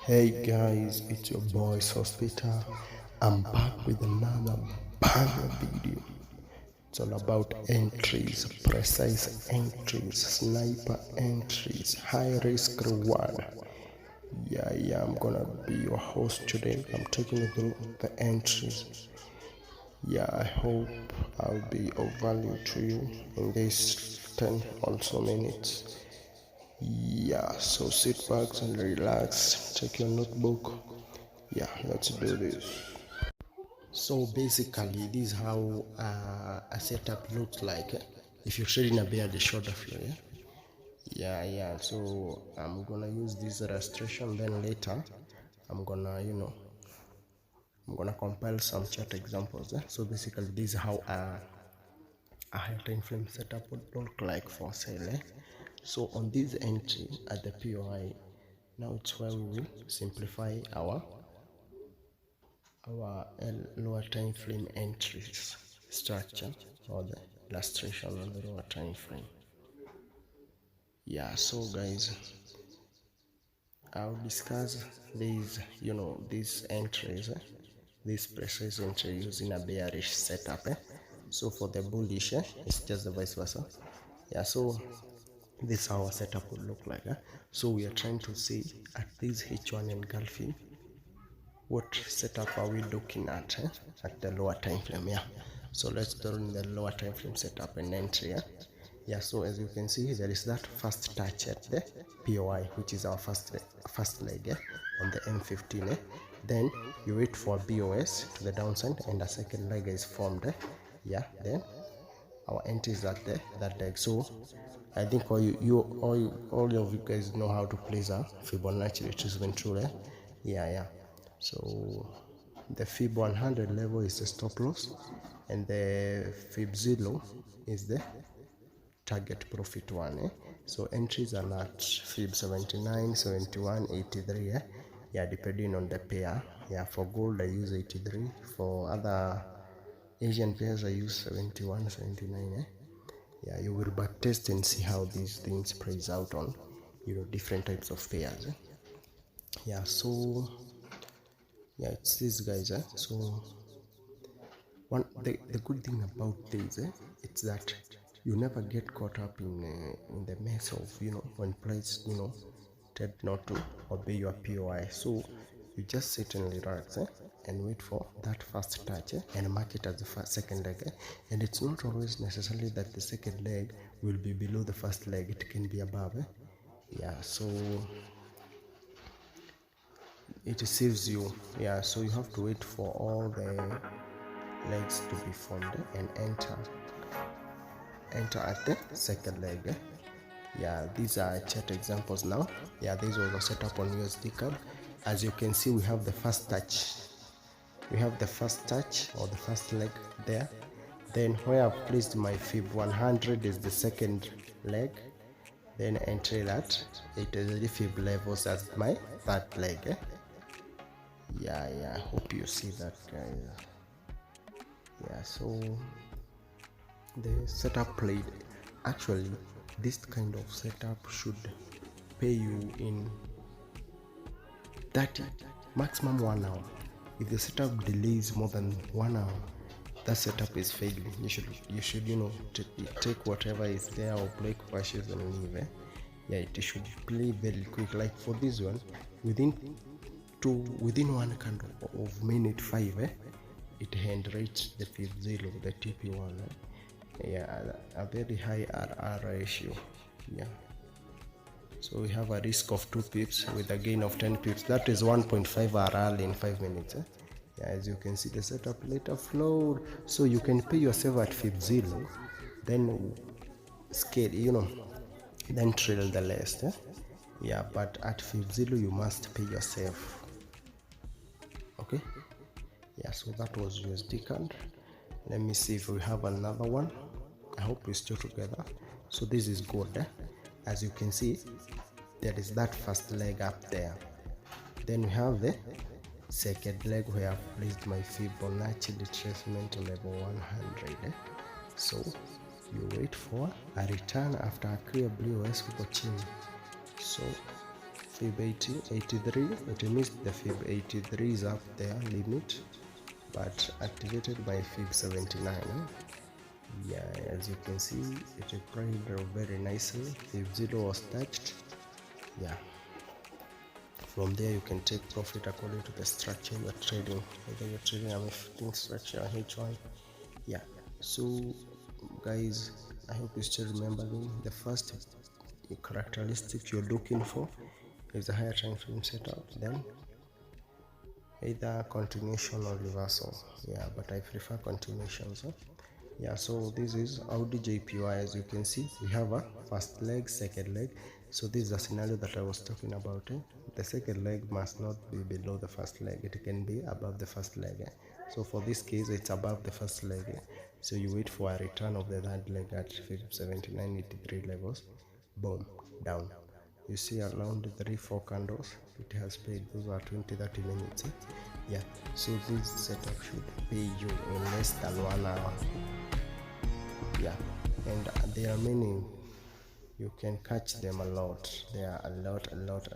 Hey guys, it's your boy Hospital. I'm back with another banger video. It's all about entries, precise entries, sniper entries, high risk reward. Yeah, I'm gonna be your host today. I'm taking you through the entries. Yeah, I hope I'll be of value to you in this 10 also minutes. Yeah, so sit back and relax. Take your notebook. Yeah, let's do this. So basically, this is how a setup looks like if you're trading a bear the shorter flow. Yeah. So I'm gonna use this illustration. Then later, I'm gonna I'm gonna compile some chart examples. So basically, this is how a high time frame setup would look like for sale. So on this entry at the POI, now it's where we will simplify our lower time frame entries structure or the illustration on the lower time frame. Yeah, so guys, I'll discuss these entries, these precise entry using a bearish setup. So for the bullish, it's just the vice versa. Yeah, so this is how our setup would look like. So we are trying to see at this H1 engulfing, what setup are we looking at the lower time frame. Yeah, so let's turn the lower time frame setup and entry. Yeah, so as you can see, there is that first touch at the POI, which is our first leg on the M15. Then you wait for BOS to the downside and a second leg is formed. Yeah, then our entries at that leg. So I think all of you guys know how to place a Fibonacci retracement tool. Yeah. So the Fib 100 level is the stop loss, and the Fib 0 is the target profit one. So entries are not Fib 79, 71, 83. Yeah, depending on the pair. Yeah, for gold I use 83. For other Asian pairs I use 71, 79. Yeah, you will back test and see how these things plays out on different types of pairs. Yeah, so yeah, it's this guys. So the good thing about this it's that you never get caught up in the mess of when price tend not to obey your POI. So you just sit and relax and wait for that first touch and mark it as the second leg. And it's not always necessarily that the second leg will be below the first leg, it can be above. Yeah, so it saves you. Yeah, so you have to wait for all the legs to be formed and enter at the second leg. Yeah, these are chart examples now. Yeah, this was a setup on USD card. As you can see, we have the first touch or the first leg there. Then where I've placed my Fib 100 is the second leg. Then entry that it is the Fib levels as my third leg. Yeah, hope you see that, guys. Yeah, so the setup played. Actually, this kind of setup should pay you in 30 maximum 1 hour. If the setup delays more than 1 hour, that setup is failing. You should take whatever is there or break washes and leave. Yeah, it should play very quick. Like for this one, within one kind of minute 5, it hand rates the Fib 0, the TP1. Yeah, a very high RR ratio. Yeah, so we have a risk of 2 pips with a gain of 10 pips. That is 1.5 RR in 5 minutes. Yeah, as you can see, the setup later flowed. So you can pay yourself at Fib 0, then scale, then trail the rest. Yeah, but at Fib 0 you must pay yourself. Okay. Yeah, so that was USD card. Let me see if we have another one. I hope we're still together. So this is gold. As you can see, there is that first leg up there. Then we have the second leg where I've placed my Fibonacci retracement to level 100. So you wait for a return after a clear BOS huko chini. So fib 83, it means the fib 83 is up there limit, but activated by fib 79. Yeah, as you can see, it prayed very nicely. Fib 0 was touched. Yeah, from there you can take profit according to the structure you're trading, whether you're trading a 15 structure or H1. Yeah, so guys, I hope you still remembering the first characteristic you're looking for is a higher time frame setup, then either continuation or reversal. Yeah, but I prefer continuations. Yeah, so this is Audi JPY. As you can see, we have a first leg, second leg. So this is a scenario that I was talking about. The second leg must not be below the first leg, it can be above the first leg. So for this case, it's above the first leg. So you wait for a return of the third leg at 79.83 levels. Boom, down. You see around 3-4 candles it has paid. Those are 20-30 minutes. Yeah, so this setup should pay you in less than 1 hour. Yeah, and there are many, you can catch them a lot. There are a lot